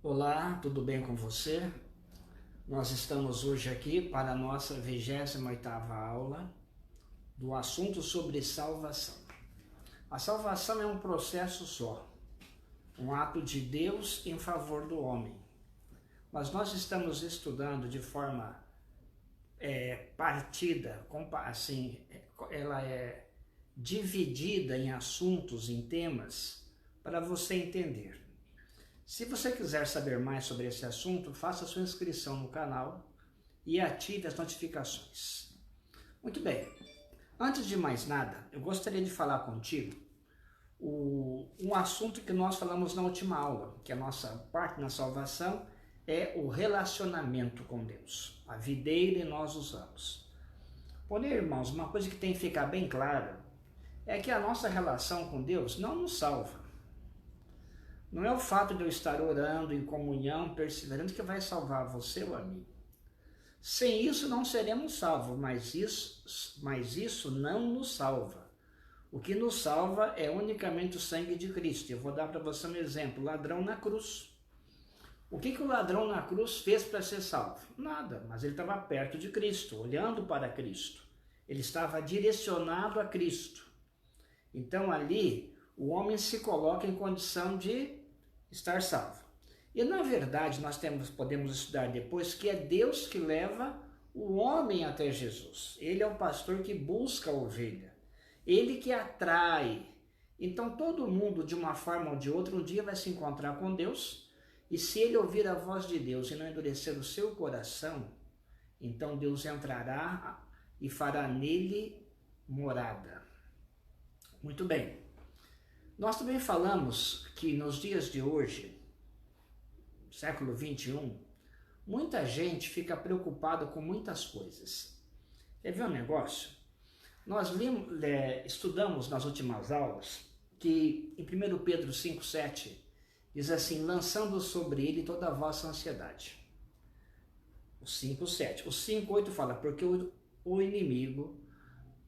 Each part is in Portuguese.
Olá, tudo bem com você? Nós estamos hoje aqui para a nossa 28ª aula do assunto sobre salvação. A salvação é um processo só, um ato de Deus em favor do homem. Mas nós estamos estudando de forma partida, assim, ela é dividida em assuntos, em temas, para você entender. Se você quiser saber mais sobre esse assunto, faça sua inscrição no canal e ative as notificações. Muito bem, antes de mais nada, eu gostaria de falar contigo um assunto que nós falamos na última aula, que a nossa parte na salvação é o relacionamento com Deus. A videira e nós os ramos. Porém, irmãos, uma coisa que tem que ficar bem clara é que a nossa relação com Deus não nos salva. Não é o fato de eu estar orando em comunhão, perseverando, que vai salvar você ou a mim. Sem isso não seremos salvos, mas isso não nos salva. O que nos salva é unicamente o sangue de Cristo. Eu vou dar para você um exemplo, o ladrão na cruz. O que o ladrão na cruz fez para ser salvo? Nada, mas ele estava perto de Cristo, olhando para Cristo. Ele estava direcionado a Cristo. Então ali o homem se coloca em condição de estar salvo. E na verdade nós podemos estudar depois que é Deus que leva o homem até Jesus. Ele é o pastor que busca a ovelha. Ele que atrai. Então todo mundo, de uma forma ou de outra, um dia vai se encontrar com Deus, e se ele ouvir a voz de Deus e não endurecer o seu coração, então Deus entrará e fará nele morada. Muito bem. Nós também falamos que nos dias de hoje, século 21, muita gente fica preocupada com muitas coisas. Quer ver um negócio? Nós estudamos nas últimas aulas que em 1 Pedro 5,7 diz assim, lançando sobre ele toda a vossa ansiedade. O 5,7. O 5,8 fala, porque o inimigo,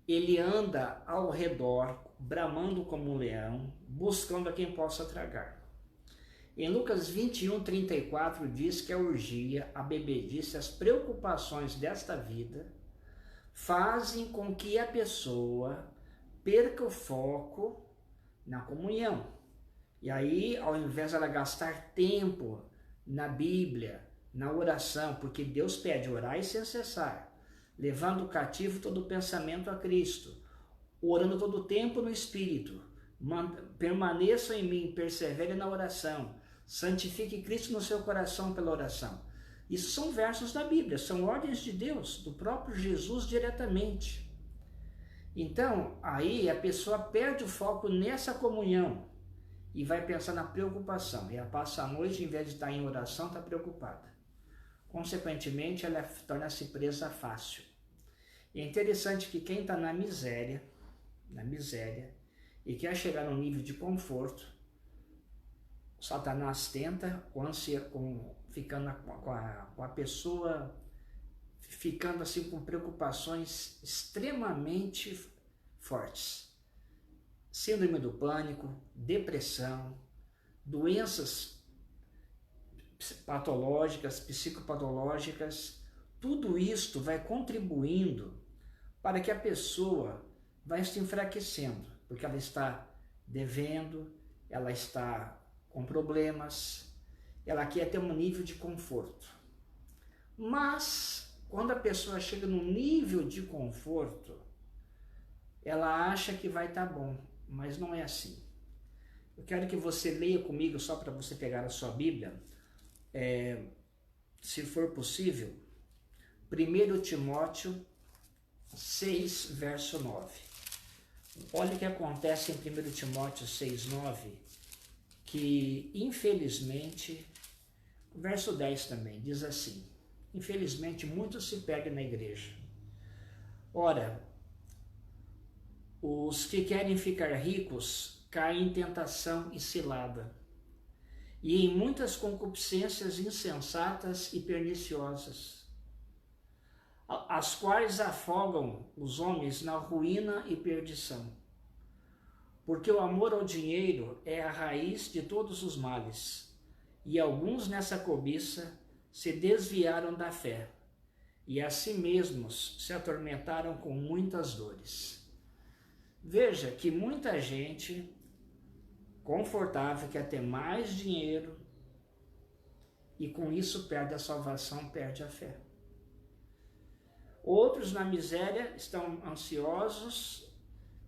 ele anda ao redor, bramando como um leão, buscando a quem possa tragar. Em Lucas 21:34 diz que a orgia, a bebedice, as preocupações desta vida fazem com que a pessoa perca o foco na comunhão. E aí, ao invés de ela gastar tempo na Bíblia, na oração, porque Deus pede orar e sem cessar, levando cativo todo o pensamento a Cristo, orando todo o tempo no Espírito, permaneça em mim, persevere na oração, santifique Cristo no seu coração pela oração. Isso são versos da Bíblia, são ordens de Deus, do próprio Jesus diretamente. Então, aí a pessoa perde o foco nessa comunhão e vai pensar na preocupação. E ela passa a noite, em vez de estar em oração, está preocupada. Consequentemente, ela torna-se presa fácil. E é interessante que quem está na miséria, e quer chegar num nível de conforto, Satanás tenta, ficando com a pessoa, ficando assim com preocupações extremamente fortes. Síndrome do pânico, depressão, doenças patológicas, psicopatológicas, tudo isto vai contribuindo para que a pessoa vai se enfraquecendo, porque ela está devendo, ela está com problemas, ela quer ter um nível de conforto. Mas, quando a pessoa chega num nível de conforto, ela acha que vai estar bom, mas não é assim. Eu quero que você leia comigo, só para você pegar a sua Bíblia, se for possível, 1 Timóteo 6, verso 9. Olha o que acontece em 1 Timóteo 6, 9, que infelizmente, verso 10 também, diz assim, infelizmente muitos se perdem na igreja. Ora, os que querem ficar ricos caem em tentação e cilada, e em muitas concupiscências insensatas e perniciosas, as quais afogam os homens na ruína e perdição. Porque o amor ao dinheiro é a raiz de todos os males, e alguns nessa cobiça se desviaram da fé, e a si mesmos se atormentaram com muitas dores. Veja que muita gente confortável quer ter mais dinheiro e com isso perde a salvação, perde a fé. Outros na miséria estão ansiosos,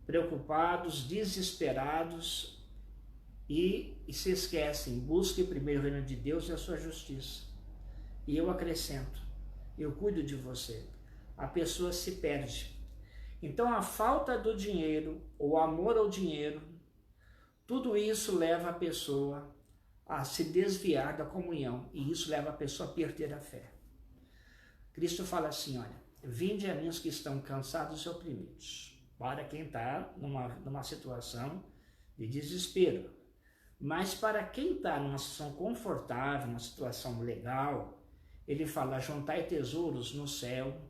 preocupados, desesperados e se esquecem. Busque primeiro o reino de Deus e a sua justiça. E eu acrescento, eu cuido de você. A pessoa se perde. Então a falta do dinheiro, o amor ao dinheiro, tudo isso leva a pessoa a se desviar da comunhão e isso leva a pessoa a perder a fé. Cristo fala assim, olha, vinde a mim os que estão cansados e oprimidos, para quem está numa situação de desespero. Mas para quem está numa situação confortável, numa situação legal, ele fala, juntai tesouros no céu,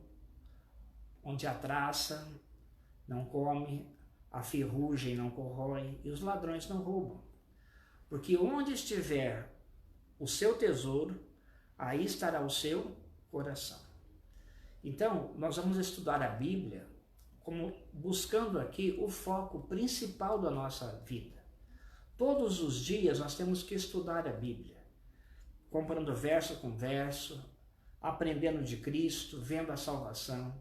onde a traça não come, a ferrugem não corrói e os ladrões não roubam. Porque onde estiver o seu tesouro, aí estará o seu coração. Então, nós vamos estudar a Bíblia como buscando aqui o foco principal da nossa vida. Todos os dias nós temos que estudar a Bíblia, comparando verso com verso, aprendendo de Cristo, vendo a salvação.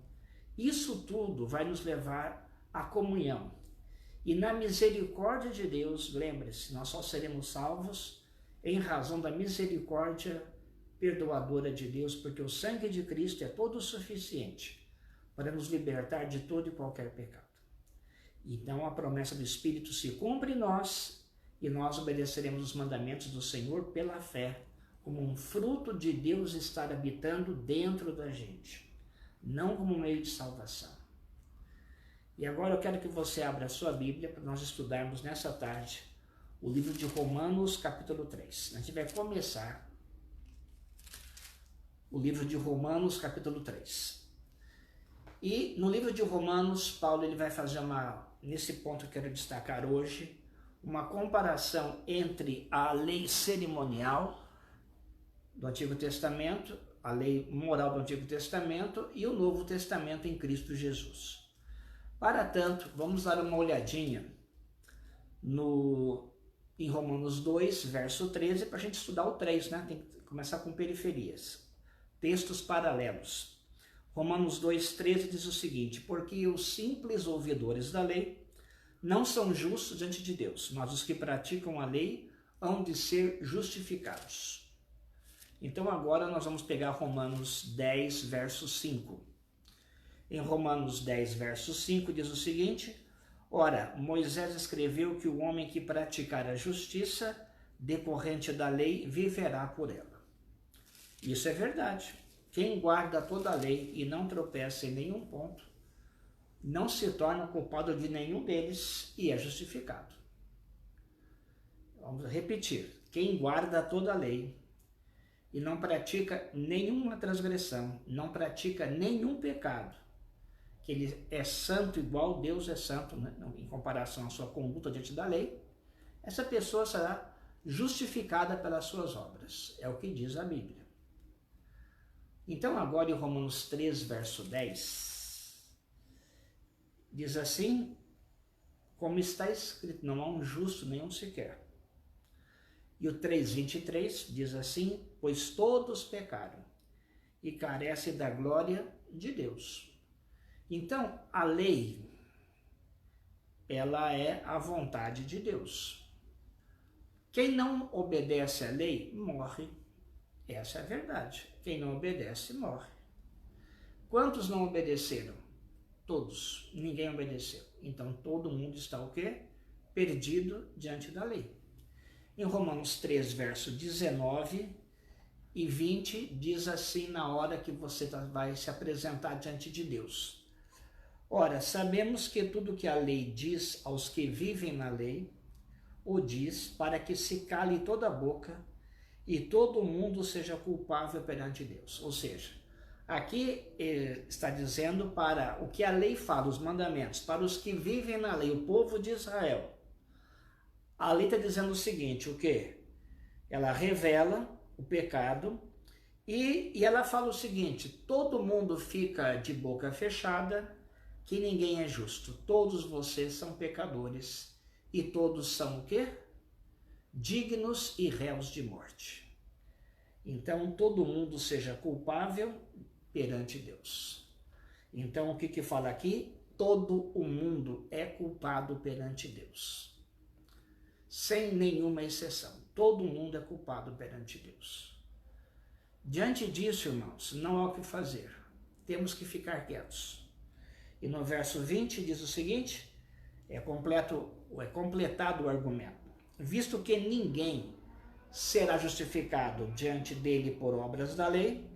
Isso tudo vai nos levar à comunhão. E na misericórdia de Deus, lembre-se, nós só seremos salvos em razão da misericórdia perdoadora de Deus, porque o sangue de Cristo é todo suficiente para nos libertar de todo e qualquer pecado. Então a promessa do Espírito se cumpre em nós e nós obedeceremos os mandamentos do Senhor pela fé, como um fruto de Deus estar habitando dentro da gente, não como meio de salvação. E agora eu quero que você abra a sua Bíblia para nós estudarmos nessa tarde o livro de Romanos, capítulo 3. A gente vai começar o livro de Romanos, capítulo 3. E no livro de Romanos, Paulo ele vai fazer nesse ponto que eu quero destacar hoje, uma comparação entre a lei cerimonial do Antigo Testamento, a lei moral do Antigo Testamento e o Novo Testamento em Cristo Jesus. Para tanto, vamos dar uma olhadinha em Romanos 2, verso 13, para a gente estudar o 3, né? Tem que começar com periferias, textos paralelos. Romanos 2, 13 diz o seguinte, porque os simples ouvidores da lei não são justos diante de Deus, mas os que praticam a lei hão de ser justificados. Então agora nós vamos pegar Romanos 10, verso 5. Em Romanos 10, verso 5 diz o seguinte, ora, Moisés escreveu que o homem que praticar a justiça decorrente da lei viverá por ela. Isso é verdade. Quem guarda toda a lei e não tropeça em nenhum ponto, não se torna culpado de nenhum deles e é justificado. Vamos repetir. Quem guarda toda a lei e não pratica nenhuma transgressão, não pratica nenhum pecado, que ele é santo igual Deus é santo, né? Em comparação à sua conduta diante da lei, essa pessoa será justificada pelas suas obras. É o que diz a Bíblia. Então agora em Romanos 3, verso 10, diz assim, como está escrito, não há um justo nenhum sequer. E o 3:23 diz assim, pois todos pecaram e carecem da glória de Deus. Então, a lei, ela é a vontade de Deus. Quem não obedece à lei, morre. Essa é a verdade. Quem não obedece, morre. Quantos não obedeceram? Todos. Ninguém obedeceu. Então, todo mundo está o quê? Perdido diante da lei. Em Romanos 3, verso 19 e 20, diz assim na hora que você vai se apresentar diante de Deus. Ora, sabemos que tudo que a lei diz aos que vivem na lei, o diz para que se cale toda a boca e todo mundo seja culpável perante Deus. Ou seja, aqui está dizendo para o que a lei fala, os mandamentos, para os que vivem na lei, o povo de Israel. A lei está dizendo o seguinte, o quê? Ela revela o pecado e ela fala o seguinte: todo mundo fica de boca fechada, que ninguém é justo. Todos vocês são pecadores e todos são o quê? Dignos e réus de morte. Então todo mundo seja culpável perante Deus. Então o que fala aqui? Todo o mundo é culpado perante Deus. Sem nenhuma exceção. Todo mundo é culpado perante Deus. Diante disso, irmãos, não há o que fazer. Temos que ficar quietos. E no verso 20 diz o seguinte, é completado o argumento. Visto que ninguém será justificado diante dele por obras da lei,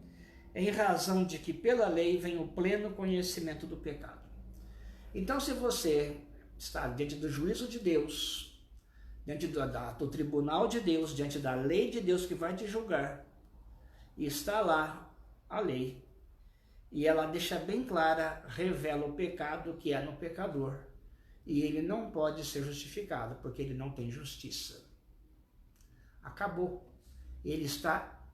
em razão de que pela lei vem o pleno conhecimento do pecado. Então, se você está diante do juízo de Deus, diante do tribunal de Deus, diante da lei de Deus que vai te julgar, e está lá a lei, e ela deixa bem clara, revela o pecado que é no pecador, e ele não pode ser justificado, porque ele não tem justiça. Acabou.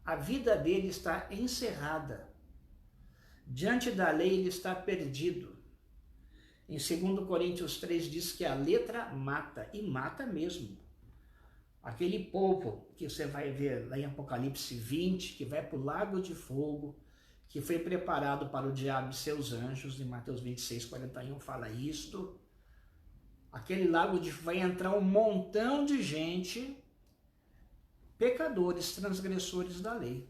A vida dele está encerrada. Diante da lei ele está perdido. Em 2 Coríntios 3 diz que a letra mata, e mata mesmo. Aquele povo que você vai ver lá em Apocalipse 20, que vai para o lago de fogo, que foi preparado para o diabo e seus anjos, em Mateus 26, 41 fala isto. Aquele lago vai entrar um montão de gente, pecadores, transgressores da lei.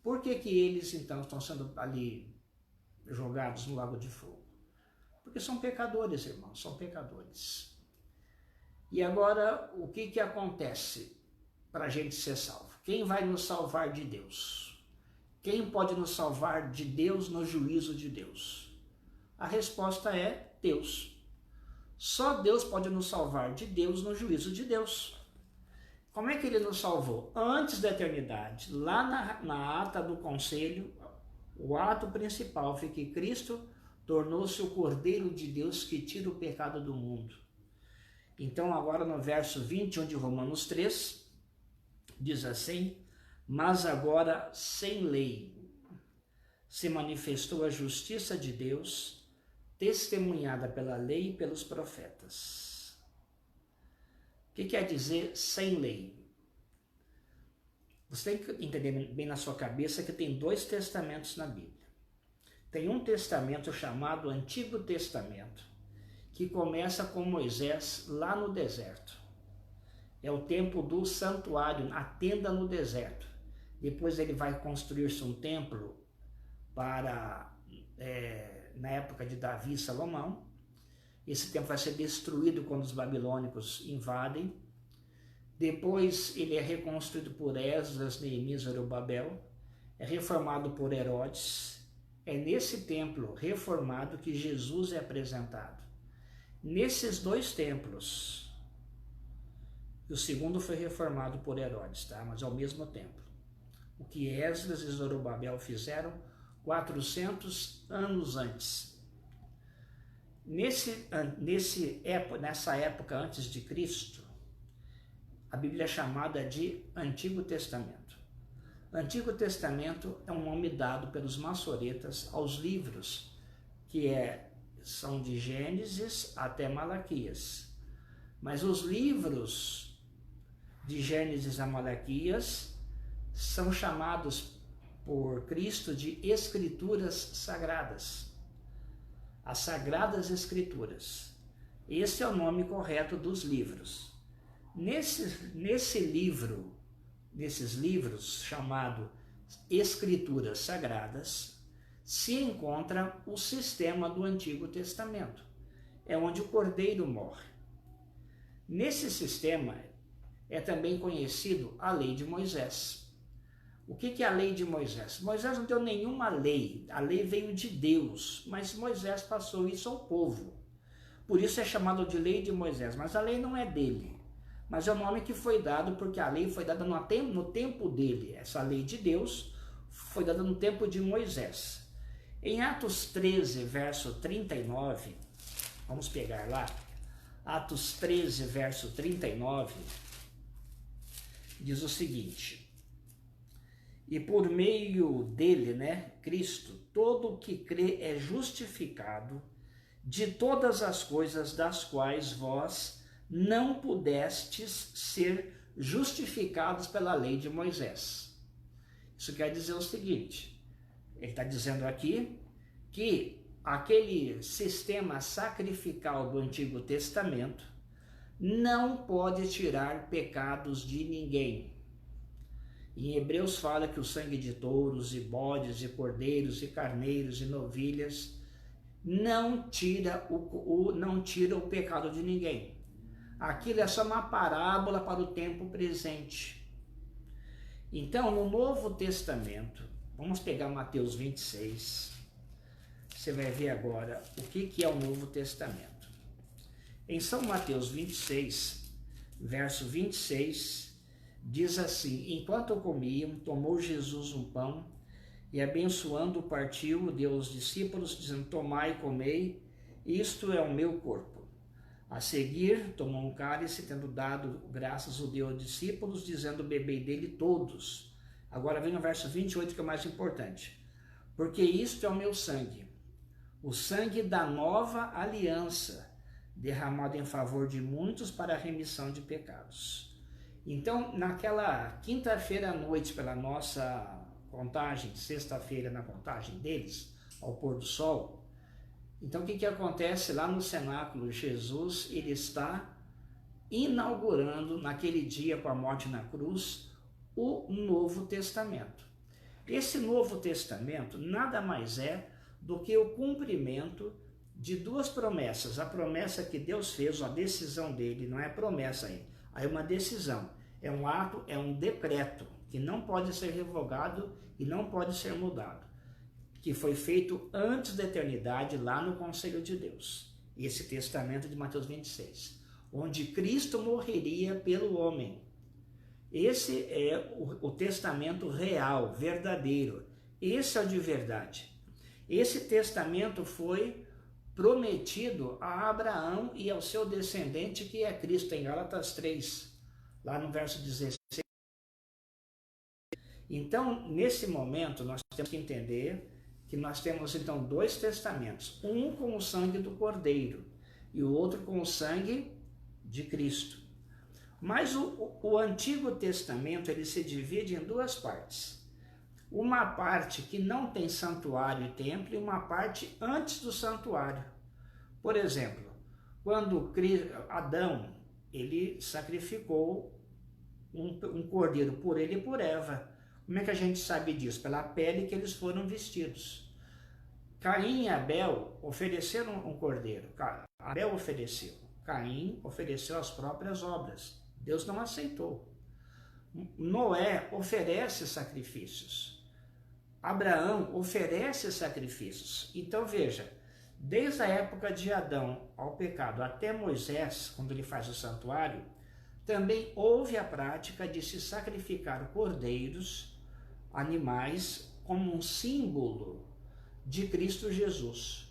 Por que eles então estão sendo ali jogados no lago de fogo? Porque são pecadores, irmãos, são pecadores. E agora, o que acontece para a gente ser salvo? Quem vai nos salvar de Deus? Quem pode nos salvar de Deus no juízo de Deus? A resposta é Deus. Só Deus pode nos salvar de Deus no juízo de Deus. Como é que ele nos salvou? Antes da eternidade, lá na ata do conselho, o ato principal foi que Cristo tornou-se o Cordeiro de Deus que tira o pecado do mundo. Então agora no verso 21 de Romanos 3, diz assim, mas agora sem lei se manifestou a justiça de Deus, testemunhada pela lei e pelos profetas. O que quer dizer sem lei? Você tem que entender bem na sua cabeça que tem 2 testamentos na Bíblia. Tem um testamento chamado Antigo Testamento, que começa com Moisés lá no deserto. É o tempo do santuário, a tenda no deserto. Depois ele vai construir-se um templo na época de Davi e Salomão. Esse templo vai ser destruído quando os babilônicos invadem. Depois ele é reconstruído por Esdras, Neemias e Zorobabel. É reformado por Herodes. É nesse templo reformado que Jesus é apresentado. Nesses 2 templos, o segundo foi reformado por Herodes, tá? Mas é o mesmo templo. O que Esdras e Zorobabel fizeram 400 anos antes. Nessa época antes de Cristo, a Bíblia é chamada de Antigo Testamento. O Antigo Testamento é um nome dado pelos maçoretas aos livros que são de Gênesis até Malaquias. Mas os livros de Gênesis a Malaquias são chamados por Cristo de Escrituras Sagradas. As Sagradas Escrituras. Esse é o nome correto dos livros. Nesses livros chamados Escrituras Sagradas, se encontra o sistema do Antigo Testamento. É onde o Cordeiro morre. Nesse sistema é também conhecido a lei de Moisés. O que é a lei de Moisés? Moisés não deu nenhuma lei, a lei veio de Deus, mas Moisés passou isso ao povo. Por isso é chamado de lei de Moisés, mas a lei não é dele. Mas é o nome que foi dado porque a lei foi dada no tempo dele. Essa lei de Deus foi dada no tempo de Moisés. Em Atos 13, verso 39, vamos pegar lá, Atos 13, verso 39, diz o seguinte: e por meio dele, Cristo, todo o que crê é justificado de todas as coisas das quais vós não pudestes ser justificados pela lei de Moisés. Isso quer dizer o seguinte, ele está dizendo aqui que aquele sistema sacrificial do Antigo Testamento não pode tirar pecados de ninguém. Em Hebreus fala que o sangue de touros e bodes e cordeiros e carneiros e novilhas não tira o pecado de ninguém. Aquilo é só uma parábola para o tempo presente. Então, no Novo Testamento, vamos pegar Mateus 26, você vai ver agora o que é o Novo Testamento. Em São Mateus 26, verso 26, diz assim: enquanto comiam, tomou Jesus um pão e abençoando partiu, deu aos discípulos, dizendo: tomai e comei, isto é o meu corpo. A seguir, tomou um cálice, tendo dado graças, o deu aos discípulos, dizendo: bebei dele todos. Agora vem no verso 28, que é o mais importante. Porque isto é o meu sangue, o sangue da nova aliança, derramado em favor de muitos para a remissão de pecados. Então, naquela quinta-feira à noite, pela nossa contagem, sexta-feira na contagem deles, ao pôr do sol, então o que acontece lá no cenáculo? Jesus, ele está inaugurando naquele dia, com a morte na cruz, o Novo Testamento. Esse Novo Testamento nada mais é do que o cumprimento de duas promessas. A promessa que Deus fez, a decisão dele, não é promessa aí é uma decisão, é um ato, é um decreto que não pode ser revogado e não pode ser mudado, que foi feito antes da eternidade lá no conselho de Deus. Esse testamento de Mateus 26, onde Cristo morreria pelo homem. Esse é o testamento real, verdadeiro. Esse é o de verdade. Esse testamento foi prometido a Abraão e ao seu descendente, que é Cristo, em Gálatas 3, lá no verso 16. Então, nesse momento, nós temos que entender que nós temos, então, dois testamentos. Um com o sangue do Cordeiro e o outro com o sangue de Cristo. Mas o Antigo Testamento, ele se divide em duas partes. Uma parte que não tem santuário e templo e uma parte antes do santuário. Por exemplo, quando Adão, ele sacrificou um cordeiro por ele e por Eva. Como é que a gente sabe disso? Pela pele que eles foram vestidos. Caim e Abel ofereceram um cordeiro. Abel ofereceu. Caim ofereceu as próprias obras. Deus não aceitou. Noé oferece sacrifícios. Abraão oferece sacrifícios. Então veja, desde a época de Adão ao pecado até Moisés, quando ele faz o santuário, também houve a prática de se sacrificar cordeiros, animais, como um símbolo de Cristo Jesus.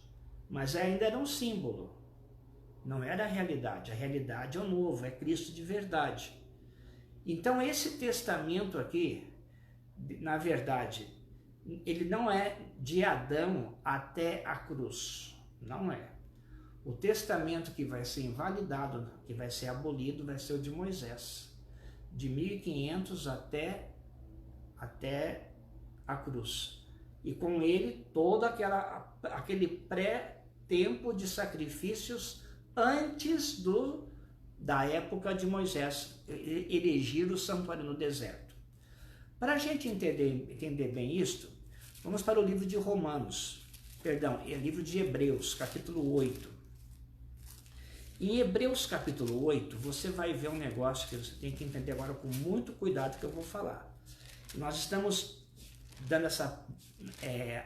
Mas ainda era um símbolo, não era a realidade. A realidade é o novo, é Cristo de verdade. Então esse testamento aqui, na verdade, ele não é de Adão até a cruz, não é. O testamento que vai ser invalidado, que vai ser abolido, vai ser o de Moisés, de 1500 até a cruz. E com ele todo aquele pré-tempo de sacrifícios antes da época de Moisés erigir o santuário no deserto. Para a gente entender bem isto, vamos para o livro de é livro de Hebreus, capítulo 8. Em Hebreus capítulo 8, você vai ver um negócio que você tem que entender agora com muito cuidado que eu vou falar. Nós estamos dando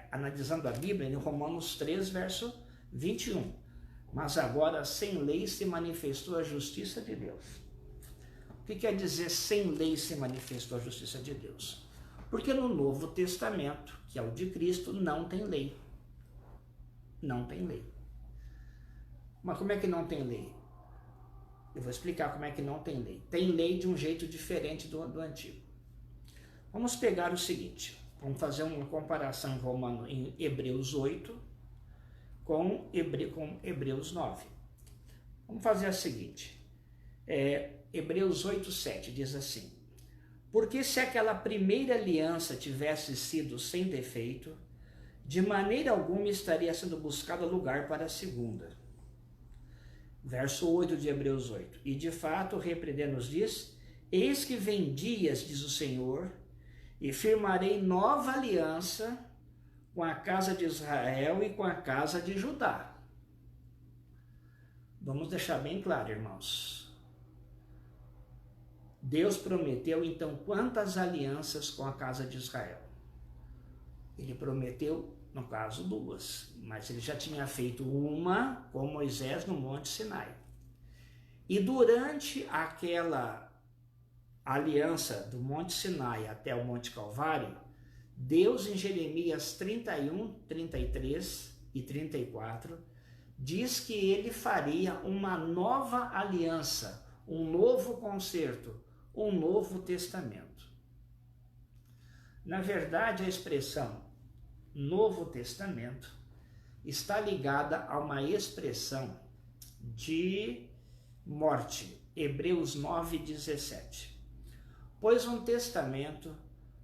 analisando a Bíblia em Romanos 3, verso 21. Mas agora, sem lei se manifestou a justiça de Deus. O que quer dizer sem lei se manifestou a justiça de Deus? Porque no Novo Testamento, que é o de Cristo, não tem lei. Não tem lei. Mas como é que não tem lei? Eu vou explicar como é que não tem lei. Tem lei de um jeito diferente do antigo. Vamos pegar o seguinte, vamos fazer uma comparação em Hebreus 8 com Hebreus 9. Vamos fazer a seguinte, Hebreus 8:7 diz assim: porque se aquela primeira aliança tivesse sido sem defeito, de maneira alguma estaria sendo buscado lugar para a segunda. Verso 8 de Hebreus 8. E de fato, repreendendo-nos diz: eis que vem dias, diz o Senhor, e firmarei nova aliança com a casa de Israel e com a casa de Judá. Vamos deixar bem claro, irmãos. Deus prometeu então quantas alianças com a casa de Israel? Ele prometeu, no caso, 2, mas ele já tinha feito uma com Moisés no Monte Sinai. E durante aquela aliança do Monte Sinai até o Monte Calvário, Deus em Jeremias 31, 33 e 34, diz que ele faria uma nova aliança, um novo concerto, um novo testamento. Na verdade, a expressão Novo Testamento está ligada a uma expressão de morte, Hebreus 9:17. Pois um testamento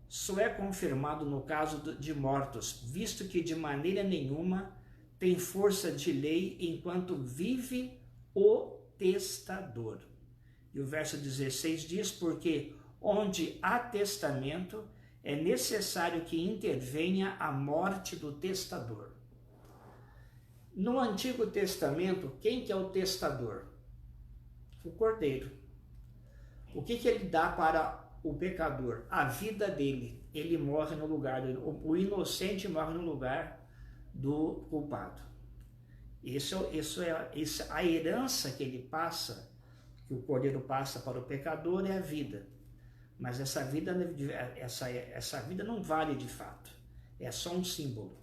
só é confirmado no caso de mortos, visto que de maneira nenhuma tem força de lei enquanto vive o testador. E o verso 16 diz: porque onde há testamento, é necessário que intervenha a morte do testador. No Antigo Testamento, quem que é o testador? O Cordeiro. O que ele dá para o pecador? A vida dele. Ele morre no lugar, o inocente morre no lugar do culpado. Isso é a herança que ele passa, que o Cordeiro passa para o pecador, é a vida. Mas essa vida não vale de fato, é só um símbolo.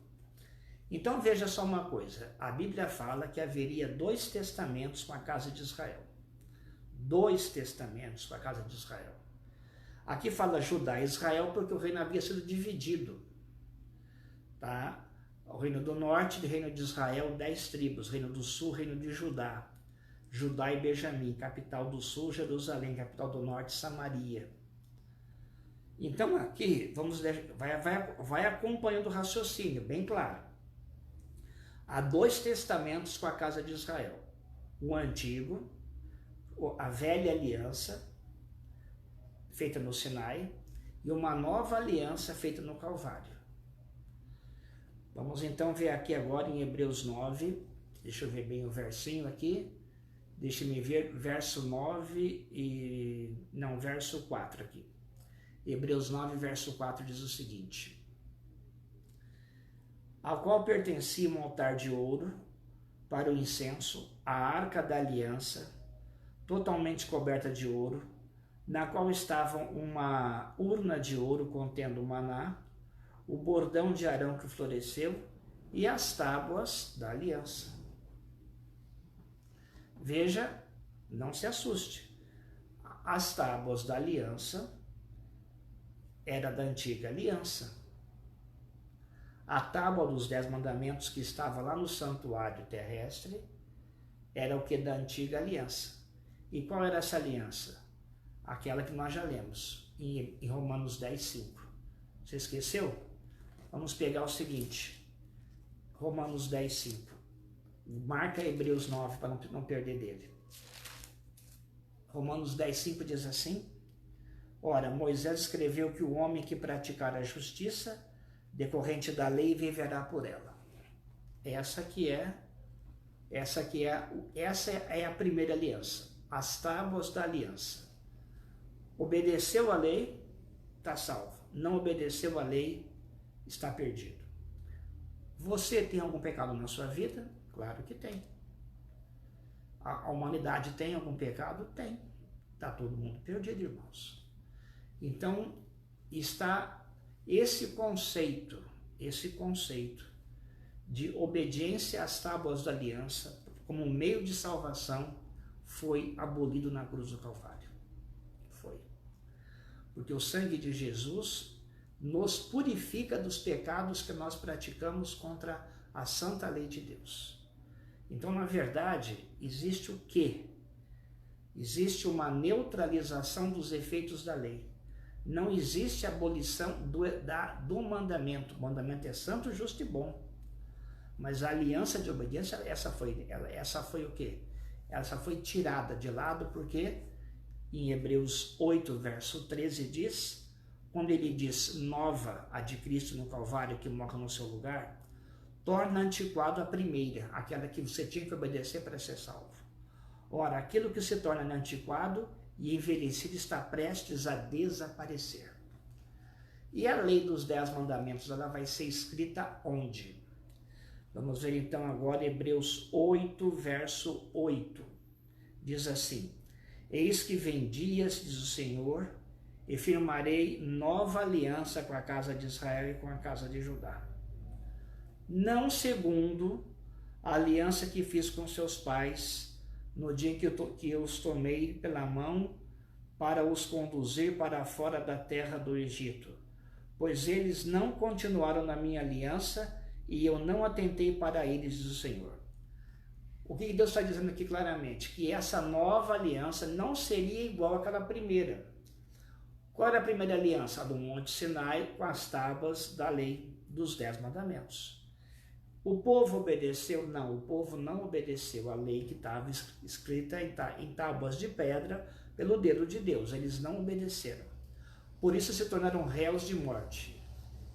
Então veja só uma coisa, a Bíblia fala que haveria 2 testamentos com a casa de Israel. 2 testamentos com a casa de Israel. Aqui fala Judá e Israel porque o reino havia sido dividido. Tá? O reino do norte e o reino de Israel, 10 tribos. Reino do sul, reino de Judá. Judá e Benjamim, capital do sul, Jerusalém, capital do norte, Samaria. Então aqui, vai acompanhando o raciocínio, bem claro. Há 2 testamentos com a casa de Israel. O antigo, a velha aliança, feita no Sinai, e uma nova aliança feita no Calvário. Vamos então ver aqui agora em Hebreus 9, deixa eu ver bem o versinho aqui, deixa-me ver verso 4 aqui. Hebreus 9, verso 4 diz o seguinte: ao qual pertencia um altar de ouro para o incenso, a arca da aliança, totalmente coberta de ouro, na qual estavam uma urna de ouro contendo maná, o bordão de Arão que floresceu e as tábuas da aliança. Veja, não se assuste, as tábuas da aliança era da antiga aliança. A tábua dos 10 mandamentos que estava lá no santuário terrestre era o que da antiga aliança. E qual era essa aliança? Aquela que nós já lemos em Romanos 10:5. Você esqueceu? Vamos pegar o seguinte, Romanos 10:5. Marca Hebreus 9 para não perder dele. Romanos 10:5 diz assim: ora, Moisés escreveu que o homem que praticar a justiça decorrente da lei viverá por ela. Essa é a primeira aliança, as tábuas da aliança. Obedeceu a lei, está salvo. Não obedeceu a lei, está perdido. Você tem algum pecado na sua vida? Claro que tem. A humanidade tem algum pecado? Tem. Está todo mundo perdido, irmãos. Então, está esse conceito de obediência às tábuas da aliança como um meio de salvação foi abolido na cruz do Calvário. Foi. Porque o sangue de Jesus nos purifica dos pecados que nós praticamos contra a santa lei de Deus. Então, na verdade, existe o quê? Existe uma neutralização dos efeitos da lei. Não existe abolição do mandamento. O mandamento é santo, justo e bom. Mas a aliança de obediência, essa foi o quê? Essa foi tirada de lado porque em Hebreus 8, verso 13 diz, quando ele diz nova a de Cristo no Calvário que morre no seu lugar, torna antiquado a primeira, aquela que você tinha que obedecer para ser salvo. Ora, aquilo que se torna antiquado e envelhecido está prestes a desaparecer. E a lei dos 10 mandamentos, ela vai ser escrita onde? Vamos ver então agora Hebreus 8, verso 8. Diz assim, eis que vem dias, diz o Senhor, e firmarei nova aliança com a casa de Israel e com a casa de Judá. Não segundo a aliança que fiz com seus pais, no dia em que eu os tomei pela mão para os conduzir para fora da terra do Egito, pois eles não continuaram na minha aliança e eu não atentei para eles, diz o Senhor. O que Deus está dizendo aqui claramente? Que essa nova aliança não seria igual àquela primeira. Qual era a primeira aliança? A do Monte Sinai com as tábuas da lei dos 10 mandamentos. O povo obedeceu? Não, o povo não obedeceu a lei que estava escrita em tábuas de pedra pelo dedo de Deus. Eles não obedeceram. Por isso se tornaram réus de morte.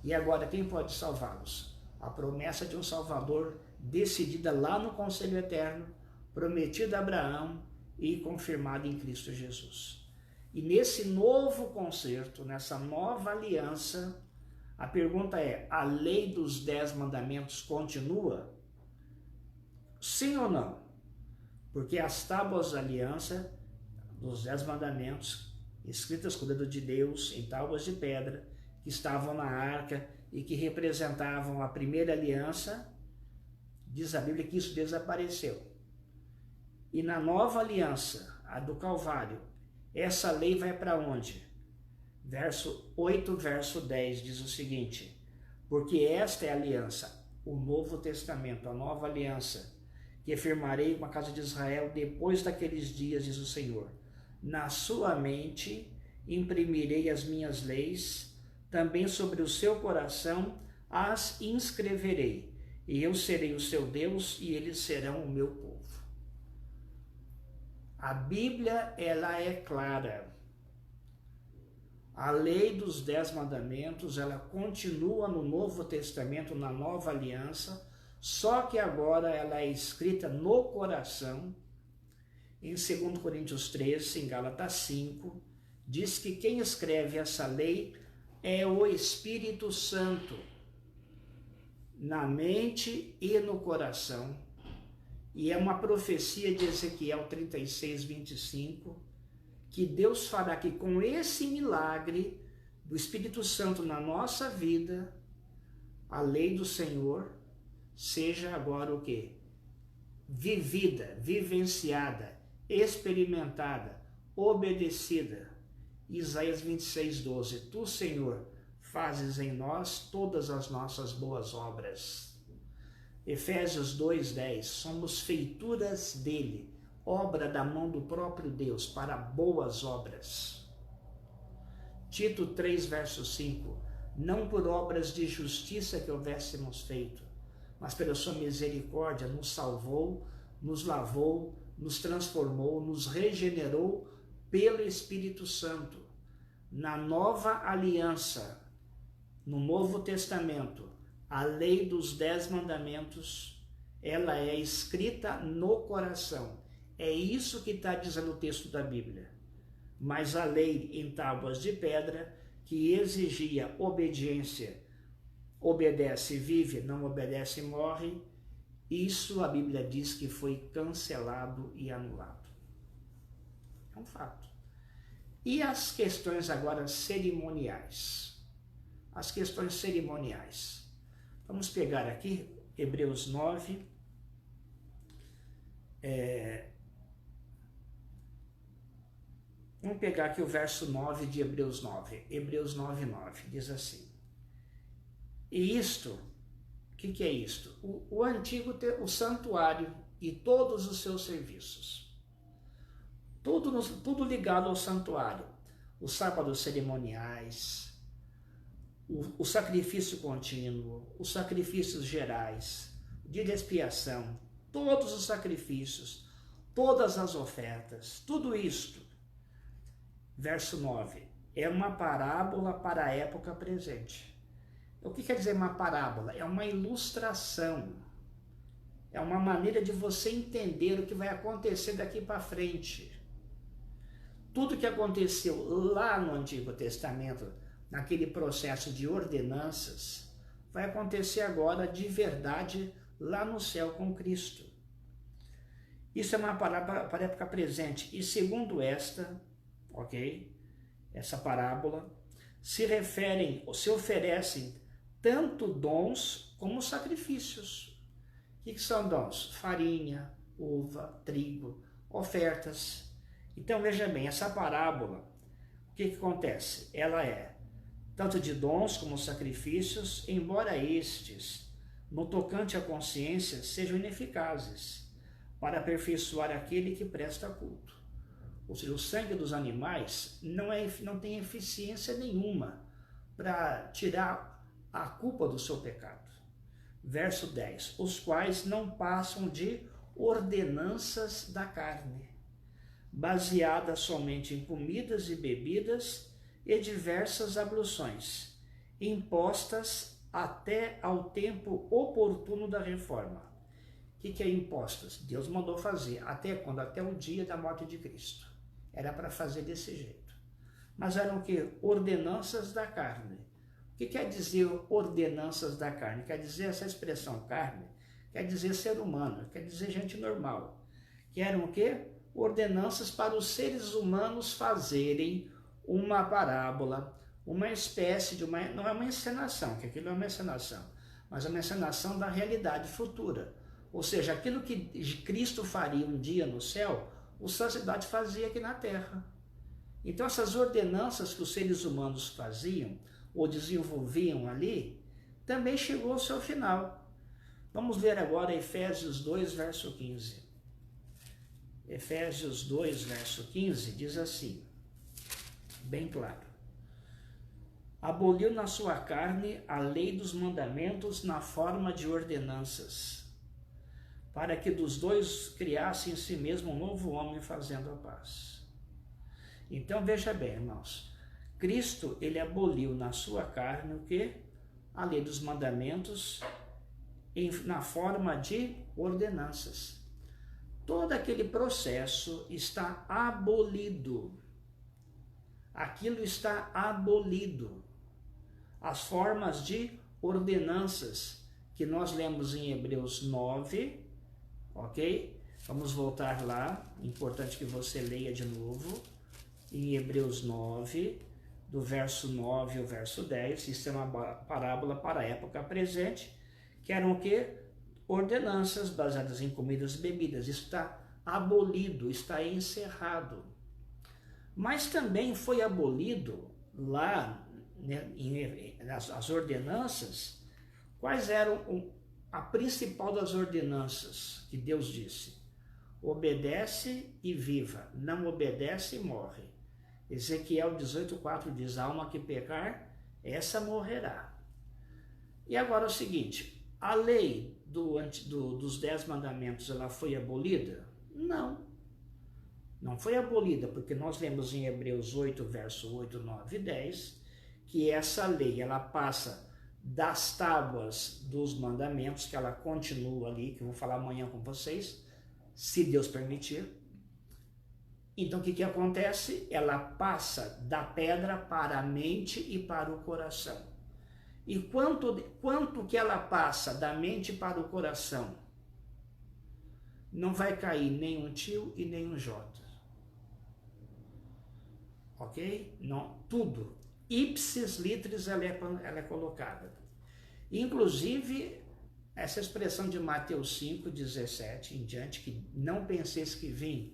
E agora quem pode salvá-los? A promessa de um Salvador decidida lá no Conselho Eterno, prometida a Abraão e confirmada em Cristo Jesus. E nesse novo concerto, nessa nova aliança, a pergunta é, a lei dos 10 mandamentos continua? Sim ou não? Porque as tábuas da aliança, dos 10 mandamentos, escritas com o dedo de Deus, em tábuas de pedra, que estavam na arca e que representavam a primeira aliança, diz a Bíblia que isso desapareceu. E na nova aliança, a do Calvário, essa lei vai para onde? Verso 8, verso 10 diz o seguinte, porque esta é a aliança, o Novo Testamento, a nova aliança, que firmarei com a casa de Israel depois daqueles dias, diz o Senhor. Na sua mente imprimirei as minhas leis, também sobre o seu coração as inscreverei, e eu serei o seu Deus e eles serão o meu povo. A Bíblia, ela é clara. A lei dos 10 mandamentos, ela continua no Novo Testamento, na Nova Aliança, só que agora ela é escrita no coração. Em 2 Coríntios 3, em Gálatas 5, diz que quem escreve essa lei é o Espírito Santo, na mente e no coração. E é uma profecia de Ezequiel 36, 25, que Deus fará que com esse milagre do Espírito Santo na nossa vida, a lei do Senhor seja agora o quê? Vivida, vivenciada, experimentada, obedecida. Isaías 26, 12. Tu, Senhor, fazes em nós todas as nossas boas obras. Efésios 2, 10. Somos feituras dele, obra da mão do próprio Deus, para boas obras. Tito 3, verso 5. Não por obras de justiça que houvéssemos feito, mas pela sua misericórdia nos salvou, nos lavou, nos transformou, nos regenerou pelo Espírito Santo. Na nova aliança, no Novo Testamento, a lei dos 10 mandamentos, ela é escrita no coração. É isso que está dizendo o texto da Bíblia. Mas a lei em tábuas de pedra, que exigia obediência, obedece e vive, não obedece e morre, isso a Bíblia diz que foi cancelado e anulado. É um fato. E as questões agora cerimoniais? As questões cerimoniais. Vamos pegar aqui Hebreus 9, Vamos pegar aqui o verso 9 de Hebreus 9. Hebreus 9, 9. Diz assim. E isto, o que é isto? O antigo, o santuário e todos os seus serviços. Tudo ligado ao santuário. Os sábados cerimoniais, o sacrifício contínuo, os sacrifícios gerais, o dia de expiação, todos os sacrifícios, todas as ofertas, tudo isto. Verso 9, é uma parábola para a época presente. O que quer dizer uma parábola? É uma ilustração, é uma maneira de você entender o que vai acontecer daqui para frente. Tudo que aconteceu lá no Antigo Testamento, naquele processo de ordenanças, vai acontecer agora de verdade lá no céu com Cristo. Isso é uma parábola para a época presente. E segundo esta, essa parábola, se oferecem tanto dons como sacrifícios. O que são dons? Farinha, uva, trigo, ofertas. Então veja bem, essa parábola, o que acontece? Ela é tanto de dons como sacrifícios, embora estes, no tocante à consciência, sejam ineficazes para aperfeiçoar aquele que presta culto. Ou seja, o sangue dos animais não tem eficiência nenhuma para tirar a culpa do seu pecado. Verso 10, os quais não passam de ordenanças da carne, baseadas somente em comidas e bebidas e diversas abluções, impostas até ao tempo oportuno da reforma. O que é impostas? Deus mandou fazer. Até quando? Até o dia da morte de Cristo. Era para fazer desse jeito. Mas eram o quê? Ordenanças da carne. O que quer dizer ordenanças da carne? Quer dizer essa expressão carne, quer dizer ser humano, quer dizer gente normal. Que eram o quê? Ordenanças para os seres humanos fazerem uma parábola, uma espécie de uma... Não é uma encenação, que aquilo é uma encenação, mas é uma encenação da realidade futura. Ou seja, aquilo que Cristo faria um dia no céu, o sacerdote fazia aqui na terra. Então essas ordenanças que os seres humanos faziam, ou desenvolviam ali, também chegou ao seu final. Vamos ler agora Efésios 2, verso 15. Efésios 2, verso 15, diz assim, bem claro. Aboliu na sua carne a lei dos mandamentos na forma de ordenanças, para que dos dois criasse em si mesmo um novo homem fazendo a paz. Então veja bem, irmãos, Cristo, ele aboliu na sua carne o quê? A lei dos mandamentos na forma de ordenanças. Todo aquele processo está abolido. Aquilo está abolido. As formas de ordenanças que nós lemos em Hebreus 9, ok? Vamos voltar lá, importante que você leia de novo, em Hebreus 9, do verso 9 ao verso 10, isso é uma parábola para a época presente, que eram o quê? Ordenanças baseadas em comidas e bebidas. Isso está abolido, está encerrado. Mas também foi abolido lá, né, as ordenanças. Quais eram a principal das ordenanças que Deus disse? Obedece e viva, não obedece e morre. Ezequiel 18,4 diz, a alma que pecar, essa morrerá. E agora é o seguinte, a lei dos 10 mandamentos, ela foi abolida? Não. Não foi abolida, porque nós lemos em Hebreus 8, verso 8, 9 e 10, que essa lei, ela passa das tábuas dos mandamentos, que ela continua ali, que eu vou falar amanhã com vocês, se Deus permitir. Então o que acontece? Ela passa da pedra para a mente e para o coração. E quanto que ela passa da mente para o coração? Não vai cair nem um tio e nem um jota. Ok? Não, tudo. Ipsis litris ela é colocada. Inclusive, essa expressão de Mateus 5, 17 em diante, que não penseis que vim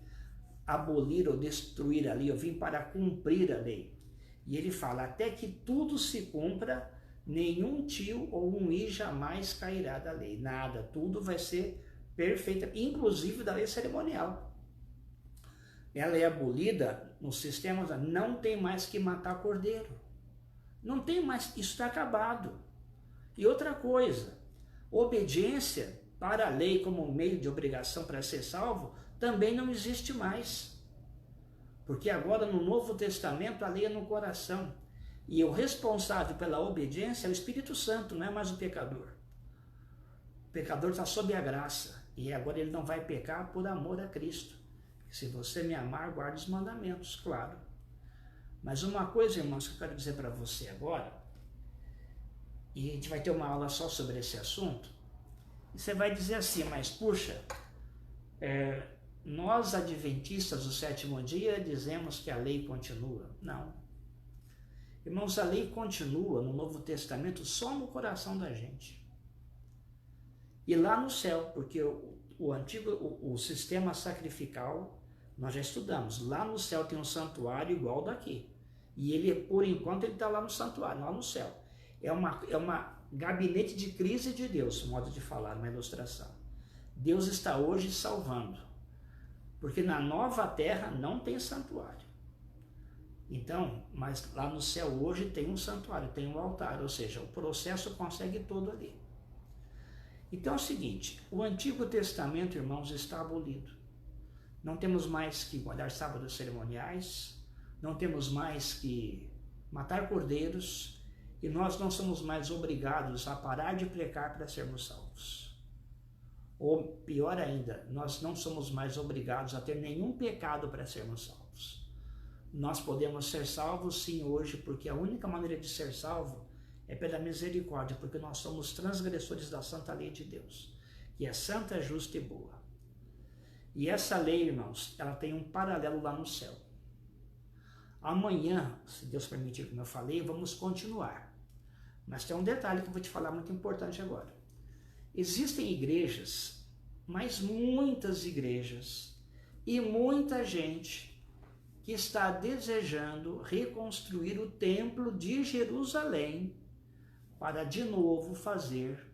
abolir ou destruir a lei, eu vim para cumprir a lei. E ele fala, até que tudo se cumpra, nenhum tio ou um i jamais cairá da lei. Nada, tudo vai ser perfeito, inclusive da lei cerimonial. Ela é abolida no sistema, não tem mais que matar cordeiro. Não tem mais, isso está acabado. E outra coisa, obediência para a lei como meio de obrigação para ser salvo, também não existe mais. Porque agora no Novo Testamento a lei é no coração. E o responsável pela obediência é o Espírito Santo, não é mais o pecador. O pecador está sob a graça. E agora ele não vai pecar por amor a Cristo. Se você me amar, guarde os mandamentos, claro. Mas uma coisa, irmãos, que eu quero dizer para você agora, e a gente vai ter uma aula só sobre esse assunto, e você vai dizer assim, mas puxa, nós adventistas do sétimo dia dizemos que a lei continua. Não. Irmãos, a lei continua no Novo Testamento só no coração da gente. E lá no céu, porque o sistema sacrificial, nós já estudamos, lá no céu tem um santuário igual daqui. E ele, por enquanto, ele está lá no santuário, lá no céu. É uma gabinete de crise de Deus, modo de falar, uma ilustração. Deus está hoje salvando. Porque na nova terra não tem santuário. Então, mas lá no céu hoje tem um santuário, tem um altar, ou seja, o processo consegue todo ali. Então é o seguinte, o Antigo Testamento, irmãos, está abolido. Não temos mais que guardar sábados cerimoniais, não temos mais que matar cordeiros, e nós não somos mais obrigados a parar de pecar para sermos salvos. Ou pior ainda, nós não somos mais obrigados a ter nenhum pecado para sermos salvos. Nós podemos ser salvos sim hoje, porque a única maneira de ser salvo é pela misericórdia, porque nós somos transgressores da santa lei de Deus, que é santa, justa e boa. E essa lei, irmãos, ela tem um paralelo lá no céu. Amanhã, se Deus permitir, como eu falei, vamos continuar. Mas tem um detalhe que eu vou te falar muito importante agora. Existem igrejas, mas muitas igrejas, e muita gente que está desejando reconstruir o templo de Jerusalém para de novo fazer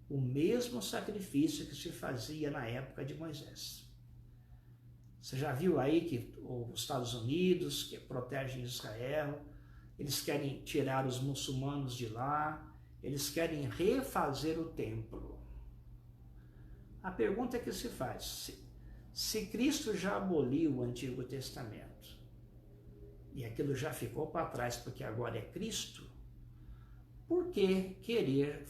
o mesmo sacrifício que se fazia na época de Moisés. Você já viu aí que os Estados Unidos, que protegem Israel, eles querem tirar os muçulmanos de lá, eles querem refazer o templo. A pergunta que se faz, se Cristo já aboliu o Antigo Testamento, e aquilo já ficou para trás porque agora é Cristo, por que querer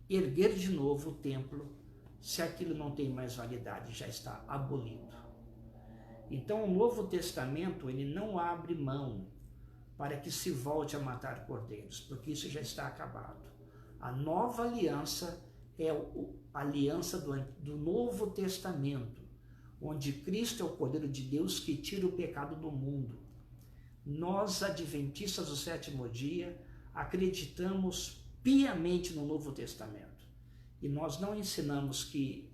erguer de novo o templo, se aquilo não tem mais validade, já está abolido? Então o Novo Testamento, ele não abre mão para que se volte a matar cordeiros, porque isso já está acabado. A nova aliança é a aliança do Novo Testamento, onde Cristo é o Cordeiro de Deus que tira o pecado do mundo. Nós, adventistas do sétimo dia, acreditamos piamente no Novo Testamento. E nós não ensinamos que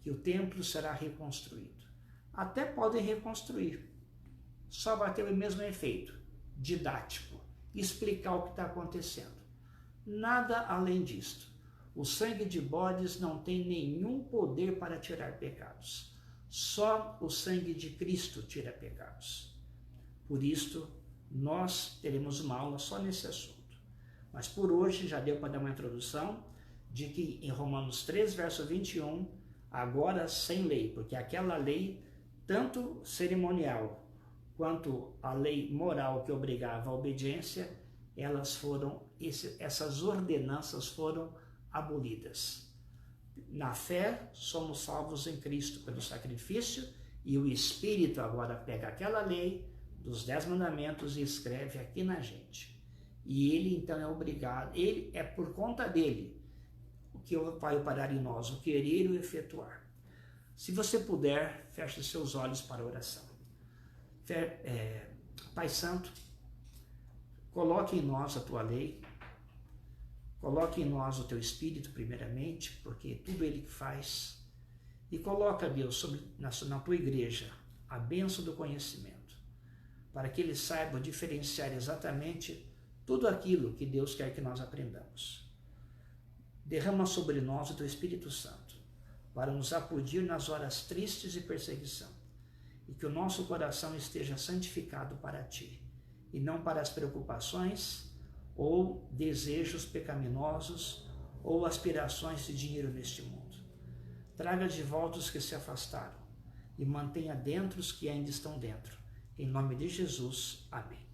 o templo será reconstruído. Até podem reconstruir, só vai ter o mesmo efeito, didático, explicar o que está acontecendo. Nada além disto. O sangue de bodes não tem nenhum poder para tirar pecados. Só o sangue de Cristo tira pecados. Por isto, nós teremos uma aula só nesse assunto. Mas por hoje já deu para dar uma introdução de que em Romanos 3, verso 21, agora sem lei, porque aquela lei, tanto cerimonial quanto a lei moral que obrigava a obediência, essas ordenanças foram abolidas. Na fé, somos salvos em Cristo pelo sacrifício, e o Espírito agora pega aquela lei dos 10 mandamentos e escreve aqui na gente. E ele então é obrigado, é por conta dele o que vai operar em nós, o querer e o efetuar. Se você puder, feche seus olhos para a oração. Pai Santo, coloque em nós a tua lei, coloque em nós o teu Espírito primeiramente, porque tudo ele que faz, E coloca, Deus, na tua igreja a bênção do conhecimento, para que eles saibam diferenciar exatamente tudo aquilo que Deus quer que nós aprendamos. Derrama sobre nós o teu Espírito Santo, para nos acudir nas horas tristes de perseguição, e que o nosso coração esteja santificado para ti, e não para as preocupações ou desejos pecaminosos ou aspirações de dinheiro neste mundo. Traga de volta os que se afastaram e mantenha dentro os que ainda estão dentro. Em nome de Jesus, amém.